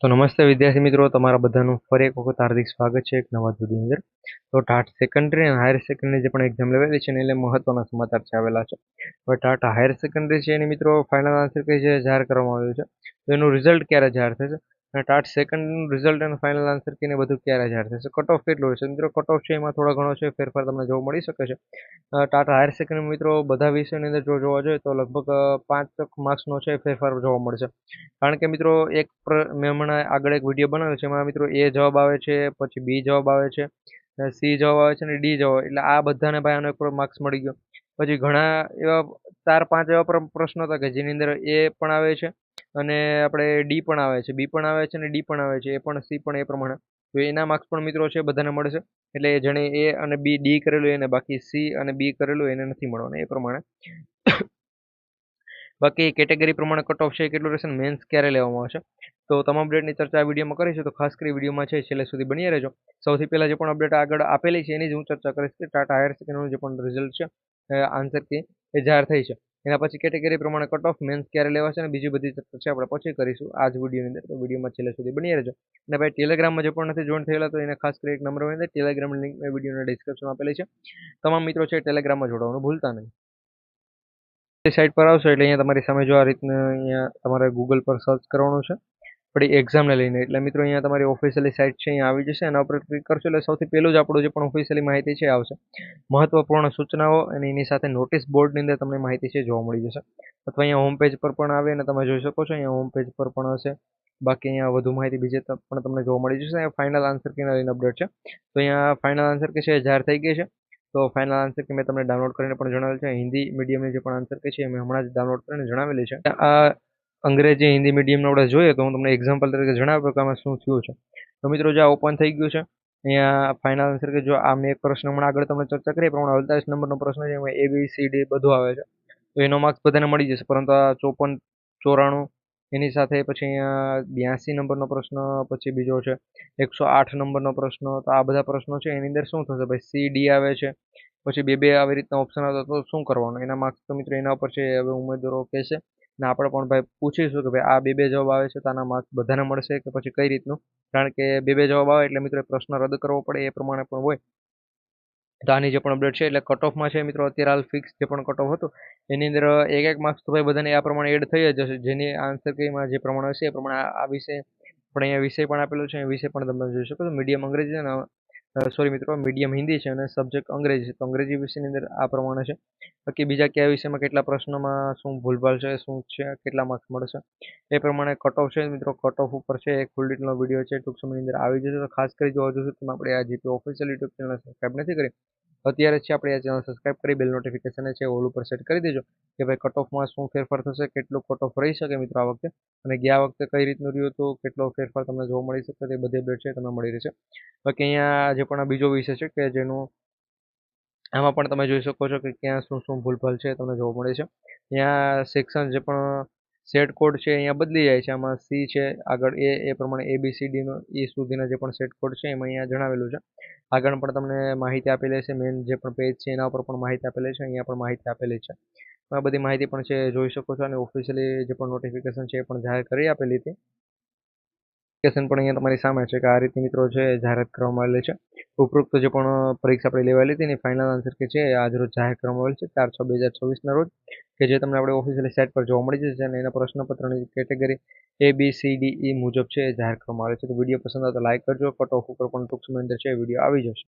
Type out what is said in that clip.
તો નમસ્તે વિદ્યાર્થી મિત્રો, તમારા બધાનું ફરી એક વખત હાર્દિક સ્વાગત છે એક નવા વિડીયોની અંદર. તો ટાટ સેકન્ડરી અને હાયર સેકન્ડરી જે પણ એક્ઝામ લેવાયેલી છે ને એટલે મહત્વના સમાચાર છે આવેલા છે. હવે ટાટ હાયર સેકન્ડરી છે એની મિત્રો ફાઇનલ આન્સર કઈ છે જાહેર કરવામાં આવ્યું છે. તો એનું રિઝલ્ટ ક્યારે જાહેર થશે અને ટાટ સેકન્ડનું રિઝલ્ટ અને ફાઇનલ આન્સર કીને બધું ક્યારે જાહેર થશે, કટ ઓફ કેટલું હશે મિત્રો. કટ ઓફ છે એમાં થોડો ઘણો છે ફેરફાર તમને જોવા મળી શકે છે. ટાટા હાયર સેકન્ડરી મિત્રો બધા વિષયોની અંદર જો જોવા જોઈએ તો લગભગ 5 માર્ક્સનો છે ફેરફાર જોવા મળશે. કારણ કે મિત્રો મેં હમણાં આગળ એક વિડીયો બનાવ્યો છે એમાં મિત્રો એ જવાબ આવે છે, પછી બી જવાબ આવે છે, સી જવાબ આવે છે અને ડી જવાબ, એટલે આ બધાને ભાઈ આનો એક માર્ક્સ મળી ગયો. પછી ઘણા એવા 4-5 એવા પ્રશ્નો હતા કે જેની અંદર એ પણ આવે છે અને આપણે ડી પણ આવે છે, બી પણ આવે છે અને ડી પણ આવે છે, એ પણ સી પણ એ પ્રમાણે. તો એના માર્ક્સ પણ મિત્રો છે બધાને મળશે. એટલે જેણે એ અને બી ડી કરેલું એને, બાકી સી અને બી કરેલું એને નથી મળવાનું, એ પ્રમાણે. બાકી કેટેગરી પ્રમાણે કટ ઓફ છે કેટલું રહેશે, મેન્સ ક્યારે લેવામાં આવશે, તો તમામ અપડેટની ચર્ચા આ વિડીયોમાં કરીશું. તો ખાસ કરી વિડીયોમાં છે છેલ્લે સુધી બની રહેજો. સૌથી પહેલાં જે પણ અપડેટ આગળ આપેલી છે એની જ હું ચર્ચા કરીશ કે ટાટા હાયર સેકન્ડરીનું જે પણ રિઝલ્ટ છે, આન્સર કી એ જાહેર થઈ છે. એના પછી કેટેગરી પ્રમાણે કટ ઓફ, મેન્સ ક્યારે લેવાશે અને બીજી બધી ચર્ચા છે આપણે પછી કરીશું આ જ વિડીયોની અંદર. તો વિડીયોમાં છેલ્લે સુધી બની રહેજો. અને ભાઈ ટેલિગ્રામમાં જે પણ નથી જોઈન થયેલા તો એને ખાસ કરી એક નંબર હોય ટેલિગ્રામ લિંક મેં વિડીયોના ડિસ્ક્રિપ્શનમાં આપેલી છે. તમામ મિત્રો છે ટેલિગ્રામમાં જોડાવાનું ભૂલતા નહીં. સાઇટ પર આવશો એટલે અહીંયા તમારી સામે જો આ રીતના અહીંયા તમારે ગૂગલ પર સર્ચ કરવાનું છે આપણી એક્ઝામને લઈને. એટલે મિત્રો અહીંયા તમારી ઓફિશિયલી સાઇટ છે અહીંયા આવી જશે, એના ઉપર ક્લિક કરશો એટલે સૌથી પહેલું જ આપણું જે પણ ઓફિશિયલી માહિતી છે આવશે. મહત્વપૂર્ણ સૂચનાઓ અને એની સાથે નોટિસ બોર્ડની અંદર તમને માહિતી છે જોવા મળી જશે. અથવા અહીંયા હોમ પેજ પર પણ આવે અને તમે જોઈ શકો છો, અહીંયા હોમ પેજ પર પણ હશે. બાકી અહીંયા વધુ માહિતી બીજે પણ તમને જોવા મળી જશે. અહીંયા ફાઇનલ આન્સર કીને લઈને અપડેટ છે. તો અહીંયા ફાઇનલ આન્સર કે છે જાહેર થઈ ગઈ છે. તો ફાઇનલ આન્સર કે મેં તમને ડાઉનલોડ કરીને પણ જણાવેલ છે. હિન્દી મીડિયમની જે પણ આન્સર કે છે મેં હમણાં જ ડાઉનલોડ કરીને જણાવેલી છે. આ અંગ્રેજી હિન્દી મીડિયમનો આપણે જોઈએ તો હું તમને એક્ઝામ્પલ તરીકે જણાવ્યું કે આમાં શું થયું છે. તો મિત્રો જે આ ઓપન થઈ ગયું છે અહીંયા ફાઇનલ આન્સર કે જો આ મેં એક પ્રશ્ન હમણાં આગળ તમને ચર્ચા કરી પ્રમાણે 48 નંબરનો પ્રશ્ન છે, એમાં ABCD બધું આવે છે. તો એનો માર્ક્સ બધાને મળી જશે. પરંતુ આ 54, 94 એની સાથે પછી અહીંયા 82 નંબરનો પ્રશ્ન, પછી બીજો છે 108 નંબરનો પ્રશ્ન. તો આ બધા પ્રશ્નો છે એની અંદર શું થશે ભાઈ, સી ડી આવે છે, પછી બે આવી રીતના ઓપ્શન આવતા. તો શું કરવાનું એના માર્ક્સ, તો મિત્રો એના ઉપર છે હવે ઉમેદવારો કહેશે ને આપણે પણ ભાઈ પૂછીશું કે ભાઈ આ બે જવાબ આવે છે તો આના માર્ક્સ બધાને મળશે કે પછી કઈ રીતનું. કારણ કે બે જવાબ આવે એટલે મિત્રો પ્રશ્ન રદ કરવો પડે, એ પ્રમાણે પણ હોય. તો આની જે પણ અપડેટ છે એટલે કટ ઓફમાં છે મિત્રો અત્યારે હાલ ફિક્સ જે પણ કટ ઓફ હતું એની અંદર એક માર્ક્સ તો ભાઈ બધાને આ પ્રમાણે એડ થઈ જ જશે. જેની આન્સર કીમાં જે પ્રમાણે હશે એ પ્રમાણે આ વિષય પણ અહીંયા વિષય પણ આપેલો છે. વિષય પણ તમે જોઈ શકો છો. મીડિયમ અંગ્રેજી છે ને, સોરી મિત્રો, મીડિયમ હિન્દી છે અને સબ્જેક્ટ અંગ્રેજી છે. તો અંગ્રેજી વિષયની અંદર આ પ્રમાણે છે. બાકી બીજા કયા વિષયમાં કેટલા પ્રશ્નોમાં શું ભૂલભાલ છે, શું છે, કેટલા માર્ક્સ મળશે એ પ્રમાણે કટ ઓફ છે મિત્રો. કટ ઓફ ઉપર છે એક ફૂલ ડિટેલનો વિડીયો છે ટૂંક સમયની અંદર આવી જશે. તો ખાસ કરી જો હજુ સુધી તમે આપણે આ GP official YouTube channel subscribe નથી કરી, અત્યારે જ છે આપણે આ ચેનલ સબસ્ક્રાઈબ કરી બેલ નોટિફિકેશન છે ઓલ ઉપર સેટ કરી દેજો કે ભાઈ કટ ઓફમાં શું ફેરફાર થશે, કેટલું કટ ઓફ રહી શકે મિત્રો આ વખતે, અને ગયા વખતે કઈ રીતનું રહ્યું હતું, કેટલો ફેરફાર તમને જોવા મળી શકે, તે બધી અપડેટ છે તમને મળી રહેશે. બાકી અહીંયા જે પણ આ બીજો વિષય છે કે જેનું આમાં પણ તમે જોઈ શકો છો કે ક્યાં શું શું ભૂલભાલ છે તમને જોવા મળે છે. અહીંયા સેક્શન જે પણ સેટ કોડ છે અહીંયા બદલી જાય છે. આમાં સી છે, આગળ એ પ્રમાણે ABCDનો એ સુધીના જે પણ સેટ કોડ છે એમાં અહીંયા જણાવેલું છે. આગળ પણ તમને માહિતી આપેલી છે, મેઇન જે પણ પેજ છે એના ઉપર પણ માહિતી આપેલી છે, અહીંયા પણ માહિતી આપેલી છે. આ બધી માહિતી પણ છે જોઈ શકો છો. અને ઓફિશિયલી જે પણ નોટિફિકેશન છે એ પણ જાહેર કરી આપેલી હતી. નોટિફિકેશન પણ અહીંયા તમારી સામે છે કે આ રીતે મિત્રો છે જાહેરાત કરવામાં આવેલી છે. ઉપરોક્ત જે પણ પરીક્ષા આપણે લેવાયેલી હતી એની ફાઇનલ આન્સર કે છે આજ રોજ જાહેર કરવામાં આવેલ છે 4/6/2024ના રોજ, કે જે તમને આપણે ઓફિશિયલી સાઇટ પર જોવા મળી જશે. અને એના પ્રશ્નપત્રની કેટેગરી ABCDE મુજબ છે જાહેર કરવામાં આવે છે. તો વિડીયો પસંદ આવે તો લાઈક કરજો. કટ ઓફ ઉપર પણ ટૂંક સમયની અંદર છે વિડીયો આવી જશે.